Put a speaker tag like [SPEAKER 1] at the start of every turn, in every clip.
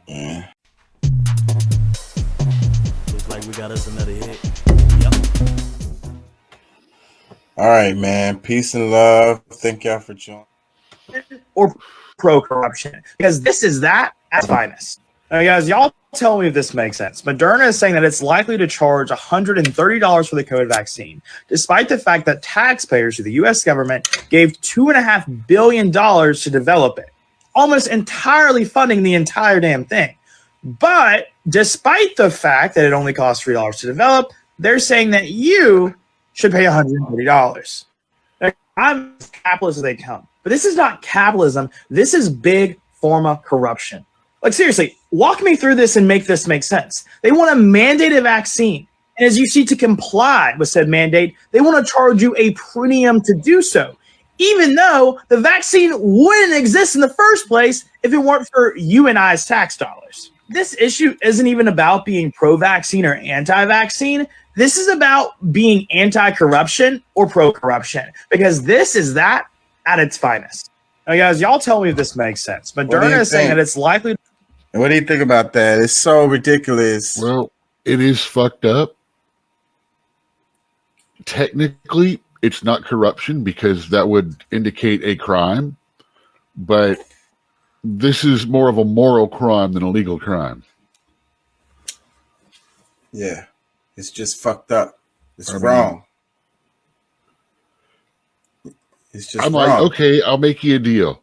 [SPEAKER 1] Yeah.
[SPEAKER 2] Looks like we got us another hit. Yep.
[SPEAKER 1] All right, man. Peace and love. Thank y'all for joining.
[SPEAKER 3] Or pro-corruption, because this is that at finest. Now, guys, y'all tell me if this makes sense. Moderna is saying that it's likely to charge $130 for the COVID vaccine, despite the fact that taxpayers of the U.S. government gave $2.5 billion to develop it, almost entirely funding the entire damn thing. But despite the fact that it only costs $3 to develop, they're saying that you should pay $130. I'm as capitalist as they come. But this is not capitalism. This is big pharma corruption. Like, seriously, walk me through this and make this make sense. They want to mandate a vaccine. And as you see, to comply with said mandate, they want to charge you a premium to do so, even though the vaccine wouldn't exist in the first place if it weren't for you and I's tax dollars. This issue isn't even about being pro-vaccine or anti-vaccine. This is about being anti-corruption or pro-corruption, because this is that at its finest. Now, guys, y'all tell me if this makes sense. Moderna is saying that it's likely.
[SPEAKER 1] What do you think about that? It's so ridiculous.
[SPEAKER 4] Well, it is fucked up. Technically, it's not corruption because that would indicate a crime, but this is more of a moral crime than a legal crime.
[SPEAKER 1] Yeah, it's just fucked up. It's wrong. It's just
[SPEAKER 4] I'm
[SPEAKER 1] wrong.
[SPEAKER 4] like, okay, I'll make you a deal.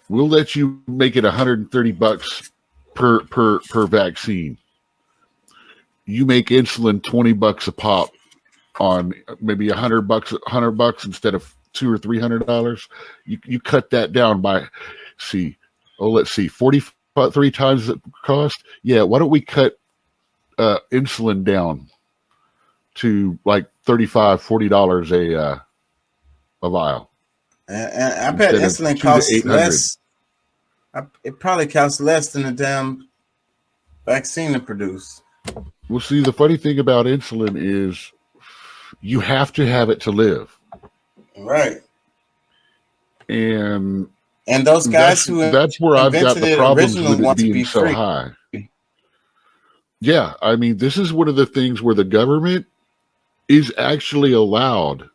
[SPEAKER 4] We'll let you make it $130 per vaccine. You make insulin $20 a pop on maybe $100 instead of $200 or $300. You cut that down by let's see, 43 times the cost. Yeah, why don't we cut insulin down to like $35-$40 a vial?
[SPEAKER 1] And I bet insulin costs less. It probably costs less than a damn vaccine to produce.
[SPEAKER 4] Well, see, the funny thing about insulin is you have to have it to live.
[SPEAKER 1] Right.
[SPEAKER 4] And
[SPEAKER 1] those guys
[SPEAKER 4] that's where I've got the problems with it being so high. Yeah, I mean, this is one of the things where the government is actually allowed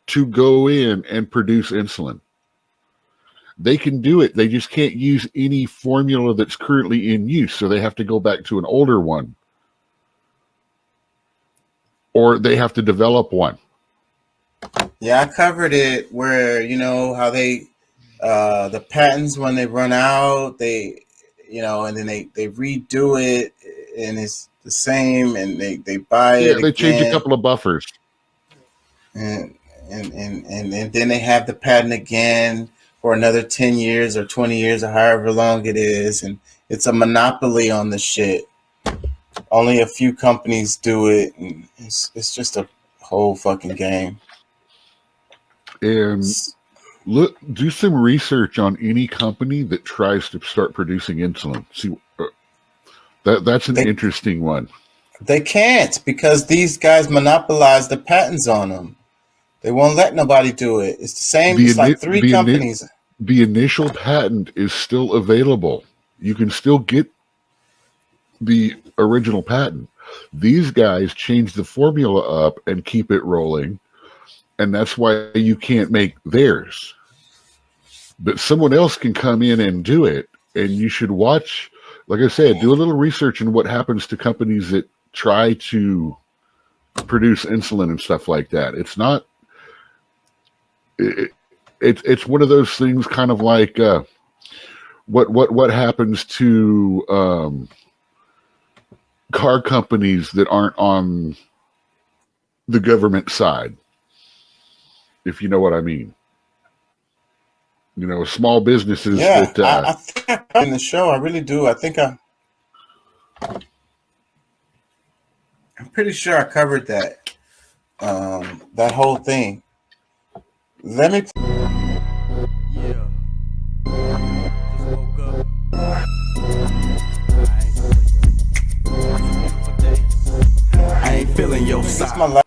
[SPEAKER 4] to go in and produce insulin. They can do it. They just can't use any formula that's currently in use. So they have to go back to an older one. Or they have to develop one.
[SPEAKER 1] Yeah, I covered it where, you know, how they, the patents, when they run out, they, you know, and then they redo it and it's the same and they buy it.
[SPEAKER 4] Yeah, they change a couple of buffers.
[SPEAKER 1] And then they have the patent again for another 10 years or 20 years or however long it is. And it's a monopoly on the shit. Only a few companies do it. And it's just a whole fucking game.
[SPEAKER 4] And do some research on any company that tries to start producing insulin. See, that's an interesting one.
[SPEAKER 1] They can't, because these guys monopolize the patents on them. They won't let nobody do it. It's the same. It's like three companies.
[SPEAKER 4] The initial patent is still available. You can still get the original patent. These guys change the formula up and keep it rolling, and that's why you can't make theirs. But someone else can come in and do it, and you should watch. Like I said, do a little research on what happens to companies that try to produce insulin and stuff like that. It's not. It's one of those things, kind of like what happens to car companies that aren't on the government side, if you know what I mean. You know, small businesses.
[SPEAKER 1] Yeah,
[SPEAKER 4] that,
[SPEAKER 1] I think I in the show. I really do. I think I'm pretty sure I covered that. That whole thing. Let me.
[SPEAKER 2] Yeah. Just woke up. I ain't feeling your side.
[SPEAKER 1] It's my